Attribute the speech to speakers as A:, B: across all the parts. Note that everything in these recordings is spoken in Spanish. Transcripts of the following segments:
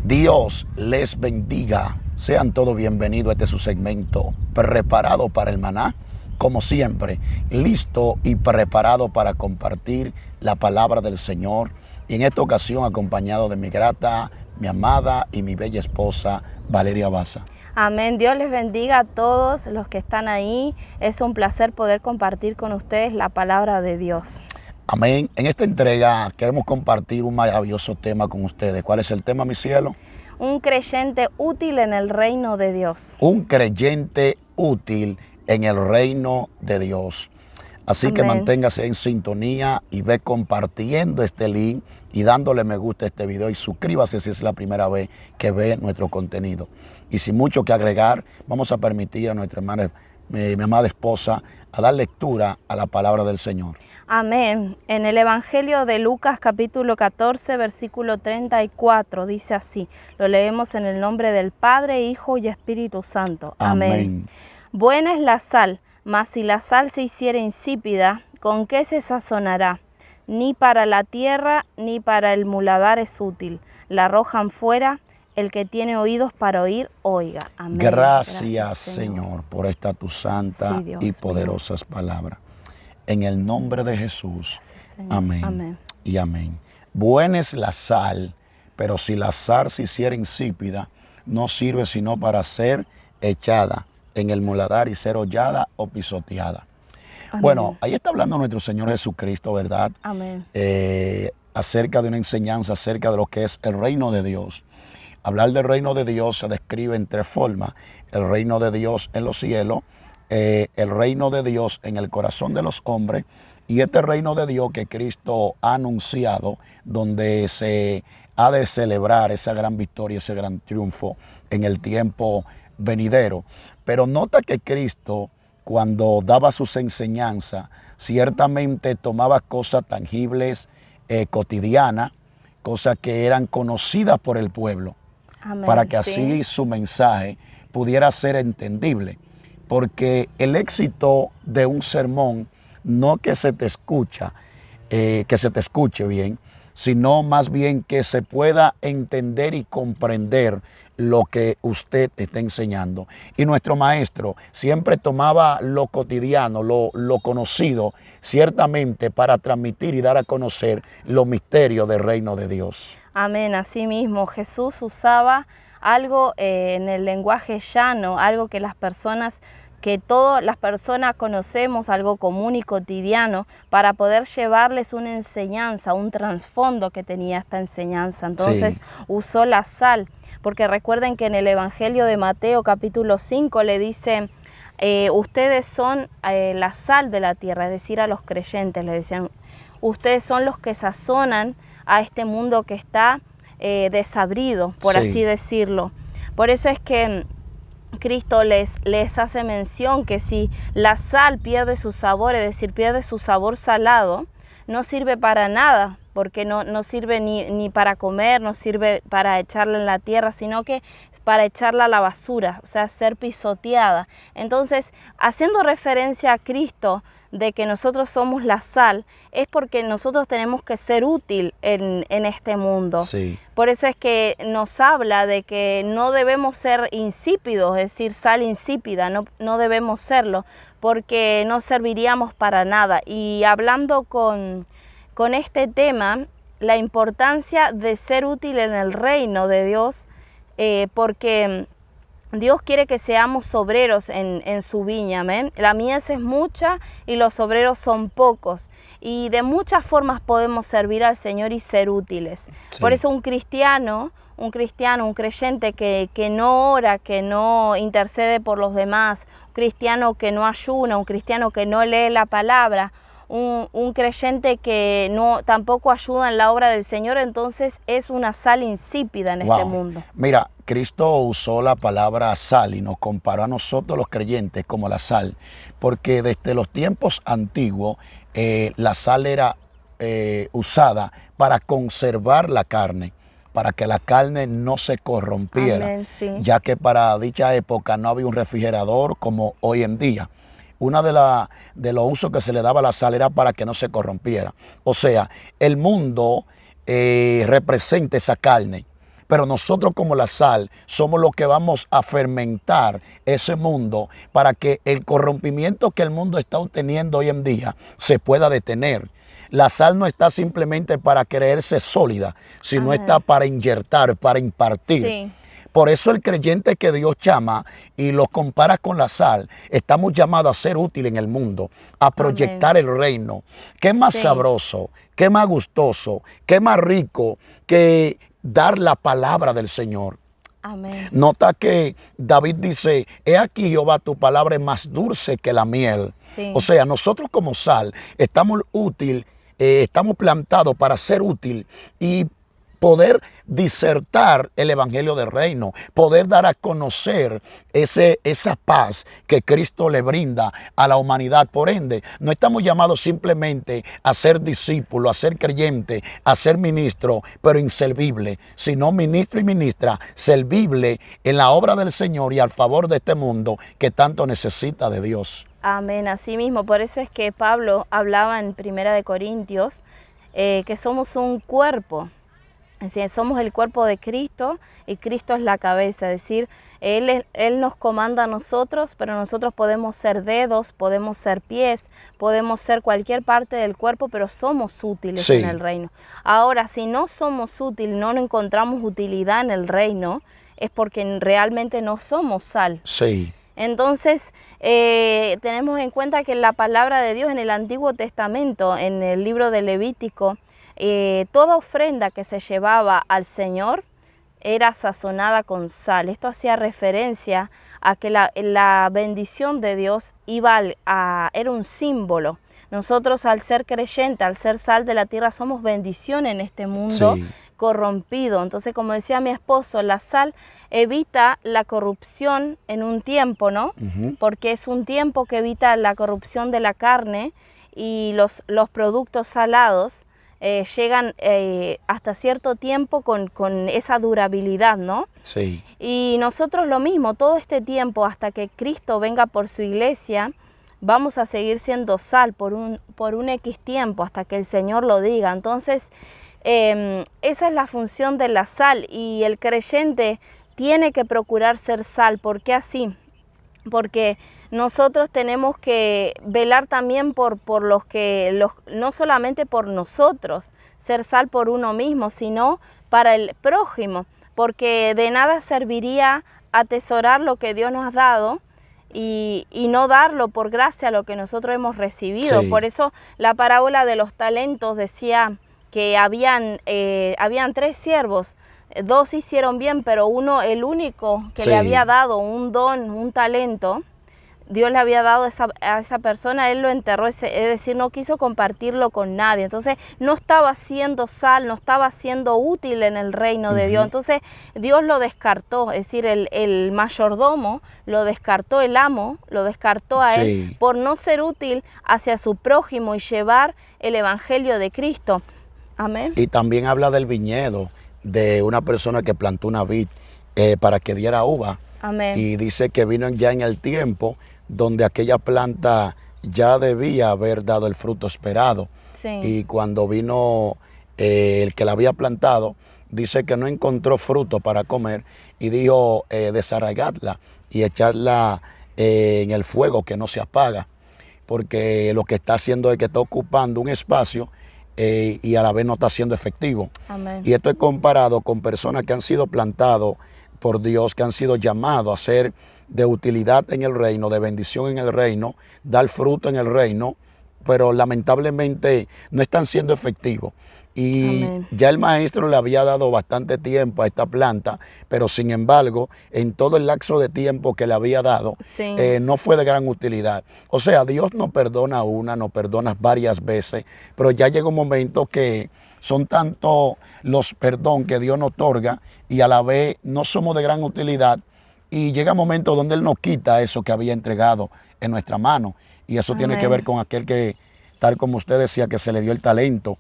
A: Dios les bendiga. Sean todos bienvenidos a este su segmento preparado para el maná. Como siempre, listo y preparado para compartir la palabra del Señor. Y en esta ocasión acompañado de mi grata, mi amada y mi bella esposa, Valeria Baza.
B: Amén. Dios les bendiga a todos los que están ahí. Es un placer poder compartir con ustedes la palabra de Dios.
A: Amén. En esta entrega queremos compartir un maravilloso tema con ustedes. ¿Cuál es el tema, mi cielo?
B: Un creyente útil en el reino de Dios.
A: Un creyente útil en el reino de Dios. Así que manténgase en sintonía y ve compartiendo este link y dándole me gusta a este video y suscríbase si es la primera vez que ve nuestro contenido. Y sin mucho que agregar, vamos a permitir a nuestra hermana, mi amada esposa, a dar lectura a la palabra del Señor.
B: Amén. En el Evangelio de Lucas capítulo 14, versículo 34, dice así. Lo leemos en el nombre del Padre, Hijo y Espíritu Santo. Amén. Buena es la sal, mas si la sal se hiciera insípida, ¿con qué se sazonará? Ni para la tierra ni para el muladar es útil. La arrojan fuera. El que tiene oídos para oír, oiga. Amén.
A: Gracias, Señor, por esta tu santa y poderosas palabras. En el nombre de Jesús. Amén. Amén y amén. Buena es la sal, pero si la sal se hiciera insípida, no sirve sino para ser echada en el muladar y ser hollada o pisoteada. Amén. Bueno, ahí está hablando nuestro Señor Jesucristo, ¿verdad?
B: Amén.
A: Acerca de una enseñanza, acerca de lo que es el reino de Dios. Hablar del reino de Dios se describe en tres formas. El reino de Dios en los cielos, el reino de Dios en el corazón de los hombres y este reino de Dios que Cristo ha anunciado, donde se ha de celebrar esa gran victoria, ese gran triunfo en el tiempo venidero. Pero nota que Cristo, cuando daba sus enseñanzas, ciertamente tomaba cosas tangibles, cotidianas, cosas que eran conocidas por el pueblo. Amén, para que así su mensaje pudiera ser entendible. Porque el éxito de un sermón no que se te escuche bien, sino más bien que se pueda entender y comprender lo que usted está enseñando. Y nuestro maestro siempre tomaba lo cotidiano, lo conocido, ciertamente para transmitir y dar a conocer los misterios del reino de Dios.
B: Amén. Así mismo, Jesús usaba algo en el lenguaje llano, algo que todas las personas conocemos, algo común y cotidiano, para poder llevarles una enseñanza, un trasfondo que tenía esta enseñanza. Entonces usó la sal, porque recuerden que en el Evangelio de Mateo capítulo 5 le dice, ustedes son la sal de la tierra, es decir, a los creyentes le decían, ustedes son los que sazonan a este mundo que está desabrido, por así decirlo. Por eso es que Cristo les hace mención que si la sal pierde su sabor, es decir, pierde su sabor salado, no sirve para nada, porque no sirve ni para comer, no sirve para echarla en la tierra, sino que para echarla a la basura, o sea, ser pisoteada. Entonces, haciendo referencia a Cristo, de que nosotros somos la sal, es porque nosotros tenemos que ser útil en este mundo. Por eso es que nos habla de que no debemos ser insípidos, es decir, sal insípida, no debemos serlo, porque no serviríamos para nada. Y hablando con este tema, la importancia de ser útil en el reino de Dios, porque Dios quiere que seamos obreros en su viña, amén. La mies es mucha y los obreros son pocos. Y de muchas formas podemos servir al Señor y ser útiles. Por eso un creyente que no ora, que no intercede por los demás, un cristiano que no ayuna, un cristiano que no lee la palabra, un creyente que tampoco ayuda en la obra del Señor, entonces es una sal insípida en este mundo.
A: Mira, Cristo usó la palabra sal y nos comparó a nosotros los creyentes como la sal, porque desde los tiempos antiguos la sal era usada para conservar la carne, para que la carne no se corrompiera.
B: Amén,
A: ya que para dicha época no había un refrigerador como hoy en día. Uno de los usos que se le daba a la sal era para que no se corrompiera. O sea, el mundo representa esa carne, pero nosotros como la sal somos los que vamos a fermentar ese mundo para que el corrompimiento que el mundo está obteniendo hoy en día se pueda detener. La sal no está simplemente para creerse sólida, sino
B: Amén.
A: está para inyectar, para impartir.
B: Sí.
A: Por eso el creyente que Dios llama y lo compara con la sal, estamos llamados a ser útiles en el mundo, a proyectar el reino. ¿Qué más
B: Sí.
A: sabroso, qué más gustoso, qué más rico que dar la palabra del Señor?
B: Amén.
A: Nota que David dice, he aquí Jehová, tu palabra es más dulce que la miel.
B: Sí.
A: O sea, nosotros como sal estamos estamos plantados para ser útil y poder disertar el evangelio del reino, poder dar a conocer esa paz que Cristo le brinda a la humanidad. Por ende, no estamos llamados simplemente a ser discípulos, a ser creyentes, a ser ministros, pero inservibles, sino ministro y ministra servible en la obra del Señor y al favor de este mundo que tanto necesita de Dios.
B: Amén, así mismo. Por eso es que Pablo hablaba en Primera de Corintios que somos un cuerpo. Es decir, somos el cuerpo de Cristo y Cristo es la cabeza. Es decir, Él nos comanda a nosotros, pero nosotros podemos ser dedos, podemos ser pies, podemos ser cualquier parte del cuerpo, pero somos útiles en el reino. Ahora, si no somos útiles, no encontramos utilidad en el reino, es porque realmente no somos sal.
A: Sí.
B: Entonces, tenemos en cuenta que la palabra de Dios en el Antiguo Testamento, en el libro de Levítico, toda ofrenda que se llevaba al Señor era sazonada con sal. Esto hacía referencia a que la bendición de Dios era un símbolo. Nosotros, al ser creyentes, al ser sal de la tierra, somos bendición en este mundo corrompido. Entonces, como decía mi esposo, la sal evita la corrupción en un tiempo, ¿no? Porque es un tiempo que evita la corrupción de la carne y los productos salados llegan hasta cierto tiempo con esa durabilidad, ¿no?
A: Sí.
B: Y nosotros lo mismo, todo este tiempo hasta que Cristo venga por su iglesia, vamos a seguir siendo sal por un X tiempo hasta que el Señor lo diga. Entonces, esa es la función de la sal y el creyente tiene que procurar ser sal. ¿Por qué así? Porque nosotros tenemos que velar también por no solamente por nosotros, ser sal por uno mismo, sino para el prójimo, porque de nada serviría atesorar lo que Dios nos ha dado y no darlo por gracia a lo que nosotros hemos recibido.
A: Sí.
B: Por eso la parábola de los talentos decía que habían 3 siervos. 2 hicieron bien, pero el único que le había dado un don, un talento, Dios le había dado a esa persona, él lo enterró, es decir, no quiso compartirlo con nadie. Entonces no estaba siendo sal, no estaba siendo útil en el reino de Dios. Entonces Dios lo descartó, es decir, el mayordomo lo descartó, el amo lo descartó a él por no ser útil hacia su prójimo y llevar el evangelio de Cristo. Amén.
A: Y también habla del viñedo, de una persona que plantó una vid para que diera uva.
B: Amén.
A: Y dice que vino ya en el tiempo donde aquella planta ya debía haber dado el fruto esperado.
B: Sí.
A: Y cuando vino el que la había plantado, dice que no encontró fruto para comer y dijo desarraigadla y echarla en el fuego que no se apaga, porque lo que está haciendo es que está ocupando un espacio y a la vez no está siendo efectivo.
B: Amén.
A: Y esto es comparado con personas que han sido plantados por Dios, que han sido llamados a ser de utilidad en el reino, de bendición en el reino, dar fruto en el reino, pero lamentablemente no están siendo efectivos. Y
B: Amén.
A: ya el maestro le había dado bastante tiempo a esta planta, pero sin embargo, en todo el lapso de tiempo que le había dado, no fue de gran utilidad. O sea, Dios nos perdona nos perdona varias veces, pero ya llega un momento que son tanto los perdón que Dios nos otorga y a la vez no somos de gran utilidad. Y llega un momento donde Él nos quita eso que había entregado en nuestra mano. Y eso tiene que ver con aquel que, tal como usted decía, que se le dio el talento.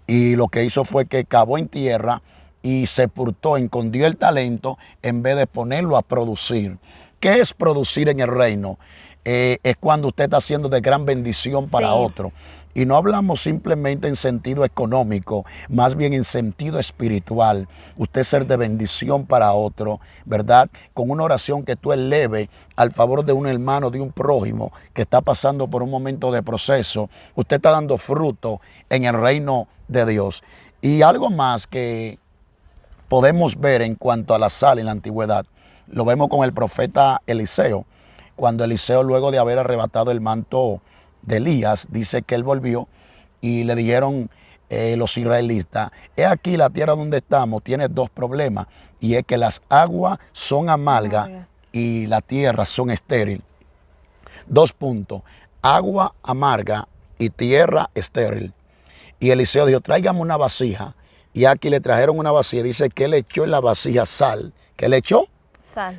A: Y lo que hizo fue que cavó en tierra y sepultó, escondió el talento en vez de ponerlo a producir. ¿Qué es producir en el reino? Es cuando usted está haciendo de gran bendición para otro. Y no hablamos simplemente en sentido económico, más bien en sentido espiritual. Usted ser de bendición para otro, ¿verdad? Con una oración que tú eleve al favor de un hermano, de un prójimo que está pasando por un momento de proceso. Usted está dando fruto en el reino de Dios. Y algo más que podemos ver en cuanto a la sal en la antigüedad, lo vemos con el profeta Eliseo. Cuando Eliseo, luego de haber arrebatado el manto de Elías, dice que él volvió y le dijeron los israelitas: he aquí la tierra donde estamos tiene dos problemas, y es que las aguas son amargas y la tierra son estéril. 2 puntos: agua amarga y tierra estéril. Y Eliseo dijo: tráigame una vasija. Y aquí le trajeron una vasija. Dice que él echó en la vasija sal. ¿Qué le echó?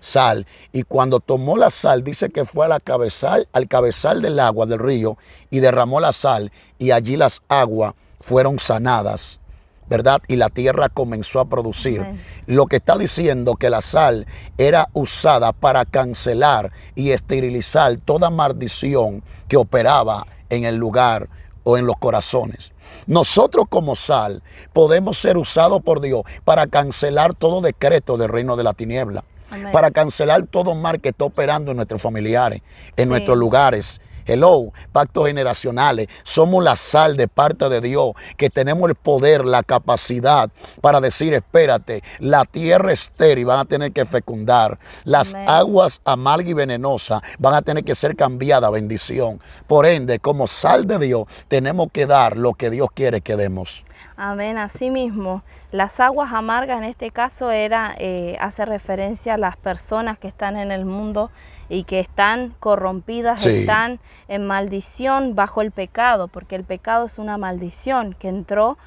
A: Sal. Y cuando tomó la sal, dice que fue al cabezal del agua del río y derramó la sal, y allí las aguas fueron sanadas, ¿verdad? Y la tierra comenzó a producir. Amén. Lo que está diciendo que la sal era usada para cancelar y esterilizar toda maldición que operaba en el lugar o en los corazones. Nosotros como sal podemos ser usados por Dios para cancelar todo decreto del reino de la tiniebla. Amén. Para cancelar todo mal que está operando en nuestros familiares, en nuestros lugares. Hello, pactos generacionales. Somos la sal de parte de Dios, que tenemos el poder, la capacidad para decir: espérate, la tierra estéril van a tener que fecundar. Las Amén. Aguas amargas y venenosas van a tener que ser cambiadas a bendición. Por ende, como sal de Dios, tenemos que dar lo que Dios quiere que demos.
B: Amén. Así mismo, las aguas amargas en este caso hace referencia a las personas que están en el mundo y que están corrompidas, sí, están en maldición bajo el pecado, porque el pecado es una maldición que entró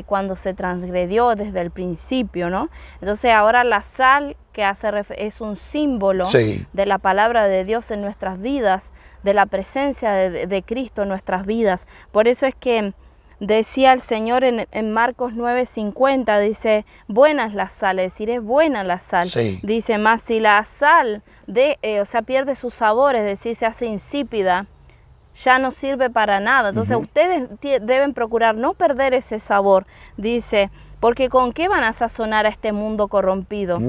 B: cuando se transgredió desde el principio, ¿no? Entonces ahora la sal que es un símbolo, sí, de la palabra de Dios en nuestras vidas, de la presencia de Cristo en nuestras vidas. Por eso es que decía el Señor en Marcos 9:50, dice: buena es la sal, es decir, es buena la sal. Sí. Dice: más si la sal pierde su sabor, es decir, se hace insípida, ya no sirve para nada. Entonces ustedes deben procurar no perder ese sabor. Dice: porque ¿con qué van a sazonar a este mundo corrompido?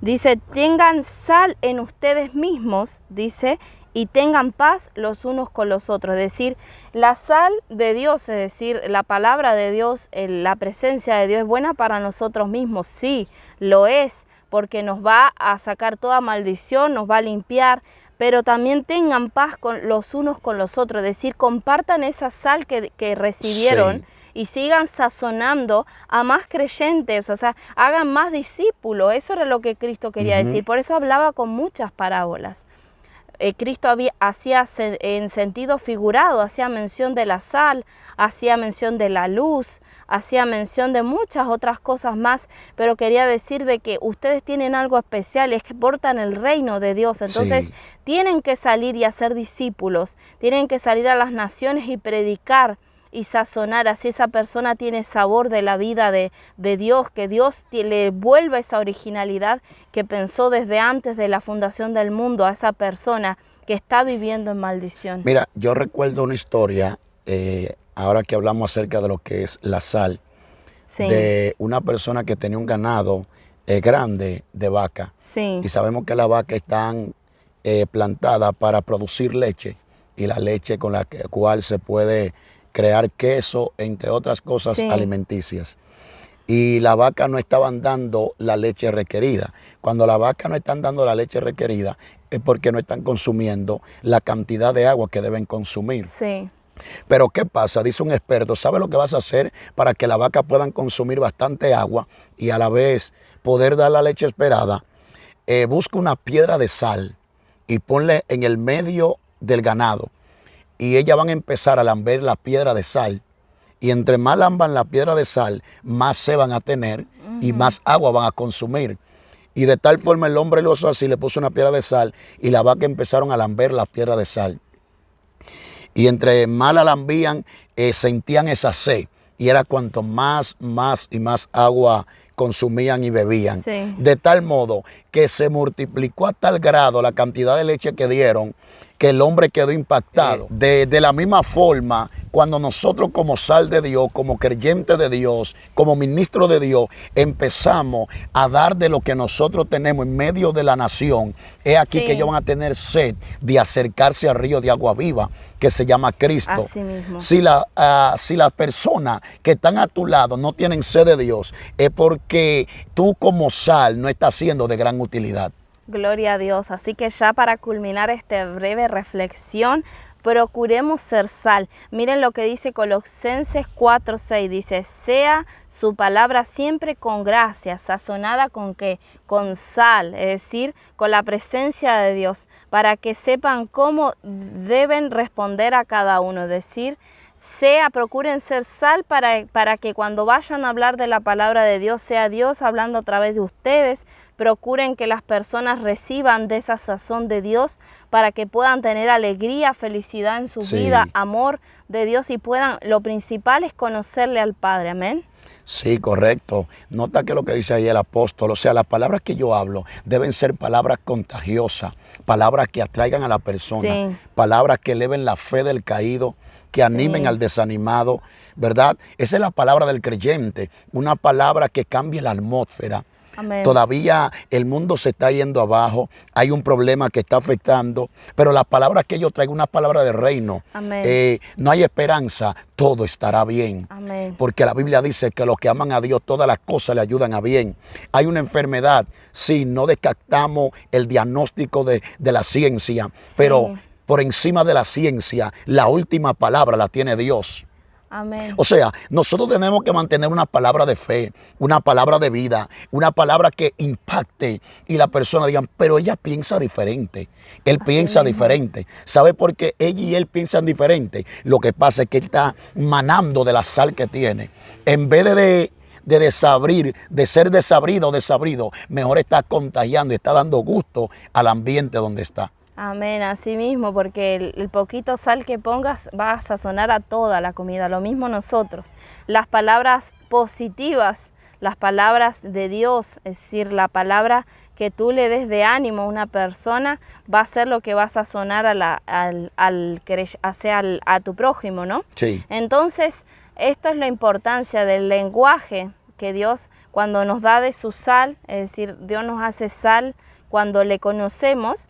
B: Dice: tengan sal en ustedes mismos, dice, y tengan paz los unos con los otros. Es decir, la sal de Dios, es decir, la palabra de Dios, la presencia de Dios es buena para nosotros mismos. Sí, lo es, porque nos va a sacar toda maldición, nos va a limpiar, pero también tengan paz los unos con los otros. Es decir, compartan esa sal que recibieron, sí, y sigan sazonando a más creyentes, o sea, hagan más discípulos. Eso era lo que Cristo quería decir. Por eso hablaba con muchas parábolas. Cristo hacía en sentido figurado, hacía mención de la sal, hacía mención de la luz, hacía mención de muchas otras cosas más, pero quería decir de que ustedes tienen algo especial, es que portan el reino de Dios. Entonces, sí, tienen que salir y hacer discípulos, tienen que salir a las naciones y predicar y sazonar. Así esa persona tiene sabor de la vida de Dios, que Dios le vuelva esa originalidad que pensó desde antes de la fundación del mundo a esa persona que está viviendo en maldición.
A: Mira, yo recuerdo una historia, ahora que hablamos acerca de lo que es la sal, sí, de una persona que tenía un ganado grande de vaca. Sí. Y sabemos que las vacas están plantadas para producir leche, y la leche con la cual se puede crear queso, entre otras cosas, sí, alimenticias. Y las vacas no estaban dando la leche requerida. Cuando las vacas no están dando la leche requerida, es porque no están consumiendo la cantidad de agua que deben consumir. Sí. Pero ¿qué pasa? Dice un experto: ¿sabe lo que vas a hacer para que las vacas puedan consumir bastante agua y a la vez poder dar la leche esperada? Busca una piedra de sal y ponle en el medio del ganado. Y ellas van a empezar a lamber la piedra de sal. Y entre más lamban la piedra de sal, más se van a tener y más agua van a consumir. Y de tal forma el hombre lo hizo así, le puso una piedra de sal y las vacas empezaron a lamber la piedra de sal. Y entre más la lambían, sentían esa sed. Y era cuanto más y más agua consumían y bebían. Sí. De tal modo que se multiplicó a tal grado la cantidad de leche que dieron, que el hombre quedó impactado. De la misma forma, cuando nosotros como sal de Dios, como creyente de Dios, como ministro de Dios, empezamos a dar de lo que nosotros tenemos en medio de la nación, es aquí que ellos van a tener sed de acercarse al río de agua viva que se llama Cristo.
B: Así mismo.
A: Si las personas que están a tu lado no tienen sed de Dios, es porque tú como sal no estás siendo de gran utilidad.
B: Gloria a Dios. Así que ya para culminar esta breve reflexión, procuremos ser sal. Miren lo que dice Colosenses 4:6. Dice, sea su palabra siempre con gracia, sazonada con ¿qué? Con sal, es decir, con la presencia de Dios, para que sepan cómo deben responder a cada uno. Es decir, procuren ser sal para que cuando vayan a hablar de la palabra de Dios, sea Dios hablando a través de ustedes. Procuren que las personas reciban de esa sazón de Dios para que puedan tener alegría, felicidad en su vida, amor de Dios y puedan, lo principal es conocerle al Padre. Amén.
A: Sí, correcto. Nota que lo que dice ahí el apóstol, o sea, las palabras que yo hablo deben ser palabras contagiosas, palabras que atraigan a la persona, palabras que eleven la fe del caído, que animen al desanimado, ¿verdad? Esa es la palabra del creyente, una palabra que cambie la atmósfera.
B: Amén.
A: Todavía el mundo se está yendo abajo, hay un problema que está afectando, pero las palabras que yo traigo, una palabra de reino, no hay esperanza, todo estará bien.
B: Amén.
A: Porque la Biblia dice que los que aman a Dios, todas las cosas le ayudan a bien. Hay una enfermedad, sí, no descartamos el diagnóstico de la ciencia, pero por encima de la ciencia, la última palabra la tiene Dios.
B: Amén.
A: O sea, nosotros tenemos que mantener una palabra de fe, una palabra de vida, una palabra que impacte y la persona diga, pero ella piensa diferente, él piensa diferente. ¿Sabe por qué ella y él piensan diferente? Lo que pasa es que él está manando de la sal que tiene. En vez de desabrir, de ser desabrido o desabrido, mejor está contagiando, está dando gusto al ambiente donde está.
B: Amén, así mismo, porque el poquito sal que pongas va a sazonar a toda la comida, lo mismo nosotros. Las palabras positivas, las palabras de Dios, es decir, la palabra que tú le des de ánimo a una persona, va a ser lo que va a sazonar a tu prójimo, ¿no?
A: Sí.
B: Entonces, esto es la importancia del lenguaje que Dios, cuando nos da de su sal, es decir, Dios nos hace sal cuando le conocemos.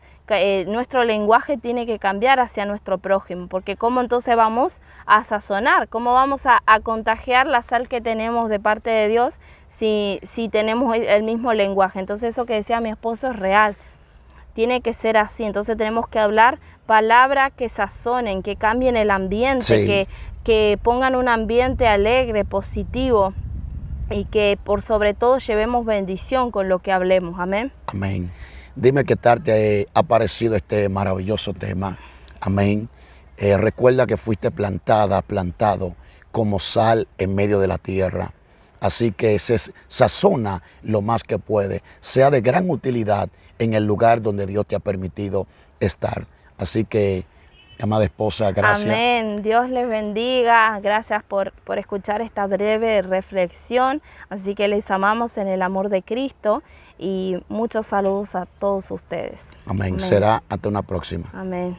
B: Nuestro lenguaje tiene que cambiar hacia nuestro prójimo, porque ¿cómo entonces vamos a sazonar? ¿Cómo vamos a contagiar la sal que tenemos de parte de Dios si tenemos el mismo lenguaje? Entonces eso que decía mi esposo es real, tiene que ser así. Entonces tenemos que hablar palabras que sazonen, que cambien el ambiente, que pongan un ambiente alegre, positivo y que por sobre todo llevemos bendición con lo que hablemos. Amén.
A: Amén. Dime qué tal te ha parecido este maravilloso tema. Amén. Recuerda que fuiste plantado como sal en medio de la tierra. Así que se sazona lo más que puede. Sea de gran utilidad en el lugar donde Dios te ha permitido estar. Así que, amada esposa, gracias.
B: Amén. Dios les bendiga. Gracias por escuchar esta breve reflexión. Así que les amamos en el amor de Cristo. Y muchos saludos a todos ustedes.
A: Amén. Será hasta una próxima.
B: Amén.